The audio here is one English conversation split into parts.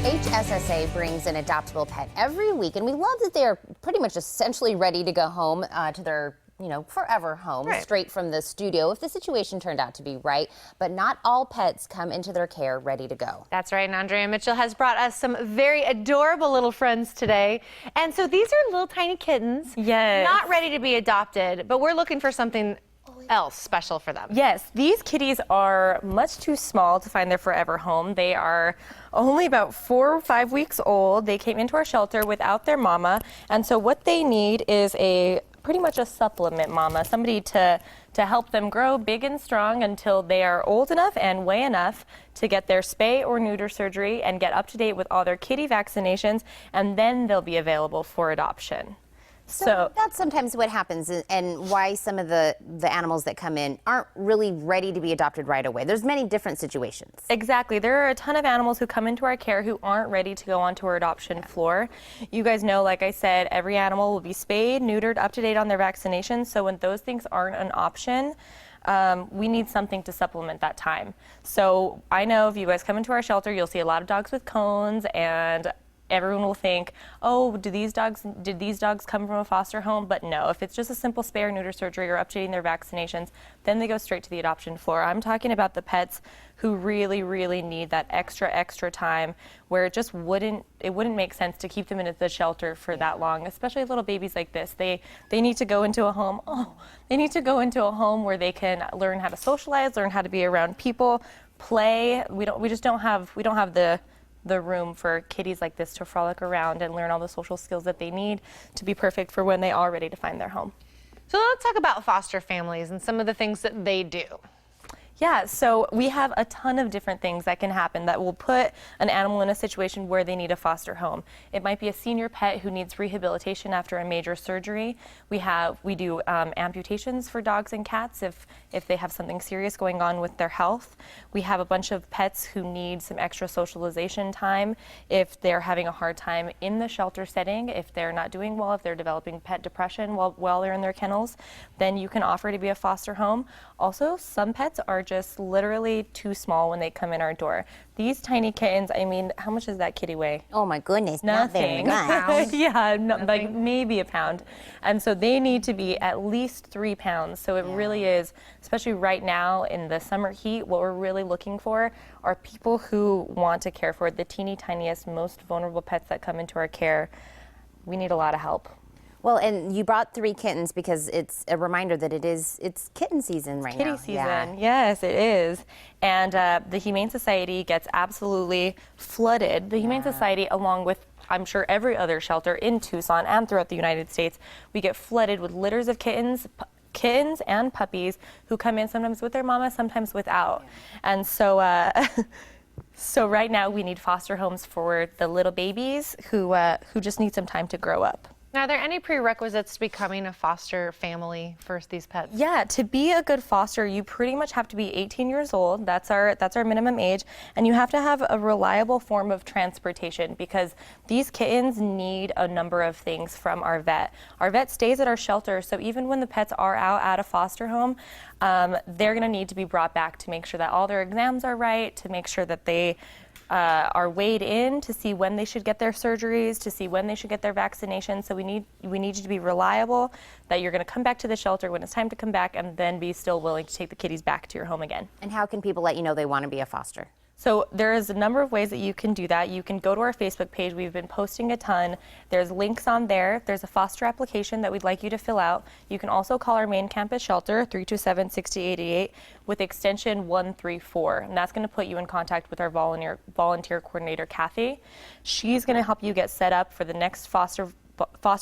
HSSA brings an adoptable pet every week, and we love that they are pretty much essentially ready to go home to their forever home, straight from the studio if the situation turned out to be right. But not all pets come into their care ready to go. That's right, and Andrea Mitchell has brought us some very adorable little friends today. And so these are little tiny kittens, not ready to be adopted, but we're looking for something else special for them. Yes, these kitties are much too small to find their forever home. They are only about 4 or 5 weeks old. They came into our shelter without their mama, and so what they need is pretty much a supplement mama, somebody to help them grow big and strong until they are old enough and weigh enough to get their spay or neuter surgery and get up to date with all their kitty vaccinations, and then they'll be available for adoption. So that's sometimes what happens, and why some of the animals that come in aren't really ready to be adopted right away. There's many different situations. Exactly. There are a ton of animals who come into our care who aren't ready to go onto our adoption floor. You guys know, like I said, every animal will be spayed, neutered, up to date on their vaccinations. So when those things aren't an option, we need something to supplement that time. So I know if you guys come into our shelter, you'll see a lot of dogs with cones, and everyone will think, oh, did these dogs come from a foster home? But no, if it's just a simple spay or neuter surgery or updating their vaccinations, then they go straight to the adoption floor. I'm talking about the pets who really, really need that extra time, where it wouldn't make sense to keep them in the shelter for that long, especially little babies like this. They need to go into a home. They need to go into a home where they can learn how to socialize, learn how to be around people, play. We don't have the room for kitties like this to frolic around and learn all the social skills that they need to be perfect for when they are ready to find their home. So let's talk about foster families and some of the things that they do. Yeah, so we have a ton of different things that can happen that will put an animal in a situation where they need a foster home. It might be a senior pet who needs rehabilitation after a major surgery. We do amputations for dogs and cats if they have something serious going on with their health. We have a bunch of pets who need some extra socialization time if they're having a hard time in the shelter setting, if they're not doing well, if they're developing pet depression while they're in their kennels, then you can offer to be a foster home. Also, some pets are just literally too small when they come in our door. These tiny kittens, I mean, how much does that kitty weigh? Oh my goodness, nothing. Yeah, like maybe a pound. And so they need to be at least 3 pounds. So it really is, especially right now in the summer heat, what we're really looking for are people who want to care for the teeny tiniest, most vulnerable pets that come into our care. We need a lot of help. Well, and you brought 3 kittens because it's a reminder that it's kitten season right now. Kitty season, yes, it is. And the Humane Society gets absolutely flooded. The Humane Society, along with, I'm sure, every other shelter in Tucson and throughout the United States, we get flooded with litters of kittens and puppies who come in sometimes with their mama, sometimes without. And so so right now we need foster homes for the little babies who just need some time to grow up. Now, are there any prerequisites to becoming a foster family for these pets? Yeah, to be a good foster, you pretty much have to be 18 years old. That's our minimum age. And you have to have a reliable form of transportation because these kittens need a number of things from our vet. Our vet stays at our shelter, so even when the pets are out at a foster home, they're going to need to be brought back to make sure that all their exams are right, to make sure that they are weighed in to see when they should get their surgeries, to see when they should get their vaccinations. So we need you to be reliable, that you're going to come back to the shelter when it's time to come back, and then be still willing to take the kitties back to your home again. And how can people let you know they want to be a foster? So there is a number of ways that you can do that. You can go to our Facebook page. We've been posting a ton. There's links on there. There's a foster application that we'd like you to fill out. You can also call our main campus shelter, 327-6088, with extension 134. And that's going to put you in contact with our volunteer coordinator, Kathy. She's going to help you get set up for the next foster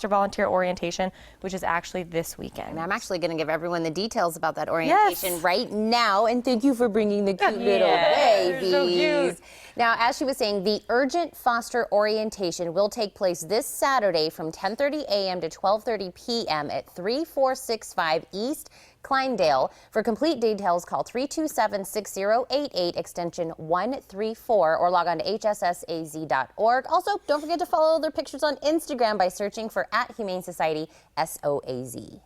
volunteer orientation, which is actually this weekend. And I'm actually going to give everyone the details about that orientation right now. And thank you for bringing the cute little babies. So cute. Now, as she was saying, the urgent foster orientation will take place this Saturday from 10:30 a.m. to 12:30 p.m. at 3465 East Kleindale. For complete details, call 327-6088, extension 134, or log on to hssaz.org. Also, don't forget to follow their pictures on Instagram by searching for @Humane Society SOAZ.